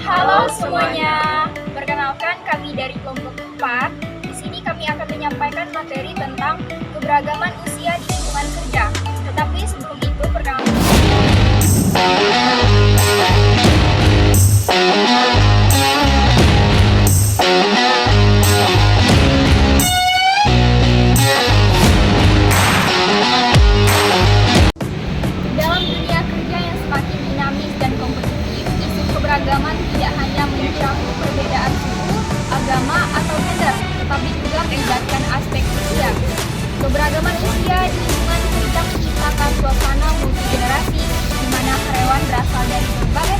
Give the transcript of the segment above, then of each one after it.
Halo semuanya, perkenalkan kami dari kelompok 4. Di sini kami akan menyampaikan materi tentang keberagaman usia di lingkungan kerja. Tetapi sebelum itu perkenalkan dalam dunia kerja yang semakin dinamis dan kompetitif, isu keberagaman tidak hanya mencakup perbedaan suku, agama, atau gender, tetapi juga melibatkan aspek usia. Keberagaman usia di lingkungan kerja menciptakan suasana multigenerasi, di mana karyawan berasal dari berbagai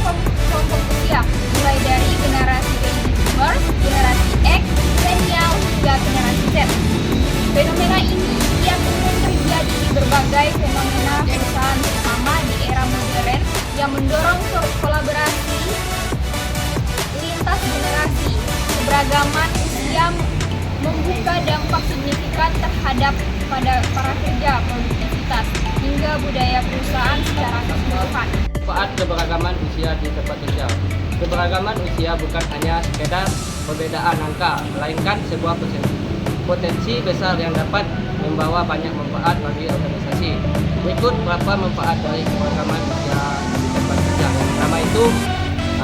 kelompok usia, mulai dari generasi baby boomers, generasi X, milenial, hingga generasi Z. Fenomena ini kian umum terjadi di berbagai fenomena perusahaan, terutama di era modern yang mendorong kolaborasi lintas generasi. Keberagaman usia membuka dampak signifikan terhadap pada para kerja, produktivitas, hingga budaya perusahaan secara keseluruhan. Manfaat keberagaman usia di tempat kerja. Keberagaman usia bukan hanya sekedar perbedaan angka, melainkan sebuah potensi besar yang dapat membawa banyak manfaat bagi organisasi. Berikut beberapa manfaat dari keberagaman usia di tempat kerja. Yang pertama itu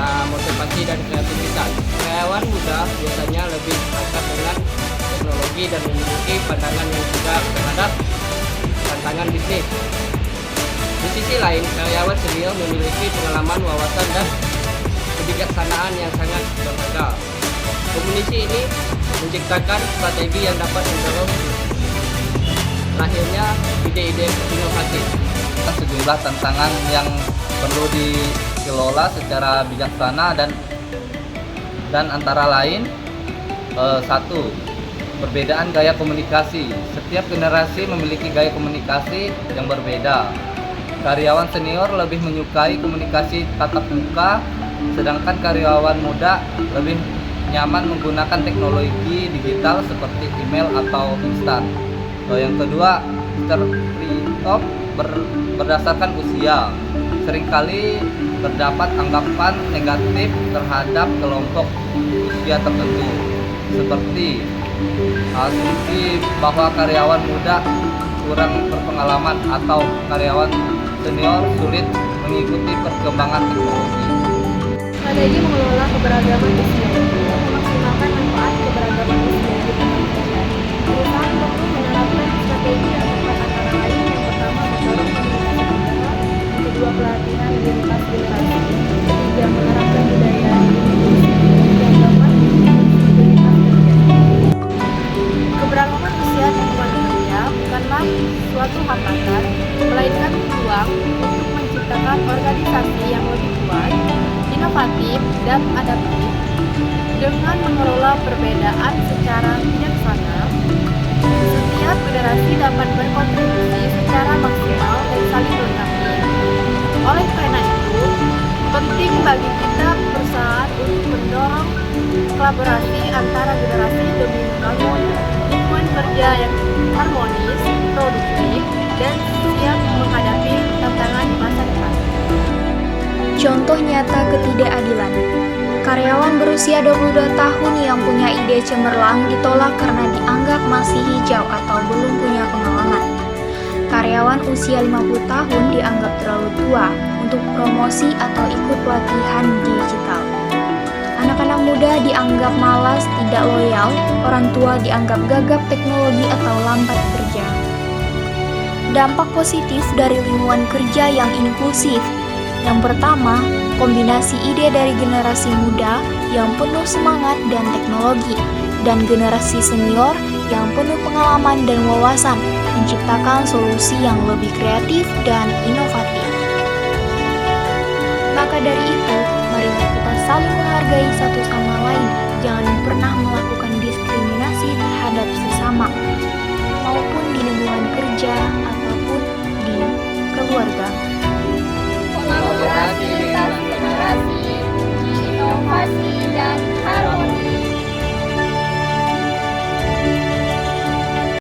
motivasi dan kreativitas. Karyawan muda biasanya lebih akrab dengan teknologi dan memiliki pandangan yang juga terhadap tantangan bisnis. Di sisi lain, karyawan senior memiliki pengalaman, wawasan, dan kebijaksanaan yang sangat berharga. Kombinasi ini menciptakan strategi yang dapat mendorong lahirnya ide-ide inovatif. Sejumlah tantangan yang perlu dikelola secara bijaksana dan antara lain satu, perbedaan gaya komunikasi. Setiap generasi memiliki gaya komunikasi yang berbeda. Karyawan senior lebih menyukai komunikasi tatap muka, sedangkan karyawan muda lebih nyaman menggunakan teknologi digital seperti email atau instan. Yang kedua, stereotip berdasarkan usia. Seringkali terdapat anggapan negatif terhadap kelompok usia tertentu, seperti asumsi bahwa karyawan muda kurang berpengalaman atau karyawan senior sulit mengikuti perkembangan teknologi. Strategi mengelola keberagaman usia untuk memaksimalkan manfaat keberagaman usia di tempat kerja. Perusahaan perlu menerapkan strategi yang tepat, antara lain yang pertama mendorong komunikasi terbuka, yang kedua pelatihan lintas generasi, ketiga menerapkan budaya inklusi, yang keempat fleksibilitas kerja. Keberagaman usia di tempat kerja bukanlah suatu hambatan, melainkan peluang untuk menciptakan organisasi yang lebih kuat, inovatif, dan adaptif. Dengan mengelola perbedaan secara bijaksana, setiap generasi dapat berkontribusi secara maksimal dan saling melengkapi. Oleh karena itu, penting bagi kita perusahaan untuk mendorong kolaborasi antara generasi demi membangun lingkungan kerja yang harmonis, produktif, dan siap menghadapi tantangan di masa depan. contoh nyata ketidakadilan. Karyawan berusia 22 tahun yang punya ide cemerlang ditolak karena dianggap masih hijau atau belum punya pengalaman. Karyawan usia 50 tahun dianggap terlalu tua untuk promosi atau ikut pelatihan digital. Anak-anak muda dianggap malas, tidak loyal, orang tua dianggap gagap teknologi atau lambat kerja. Dampak positif dari lingkungan kerja yang inklusif. Yang pertama, kombinasi ide dari generasi muda yang penuh semangat dan teknologi, dan generasi senior yang penuh pengalaman dan wawasan, menciptakan solusi yang lebih kreatif dan inovatif. Maka dari itu, marilah kita saling menghargai satu sama lain, jangan pernah melakukan diskriminasi terhadap sesama.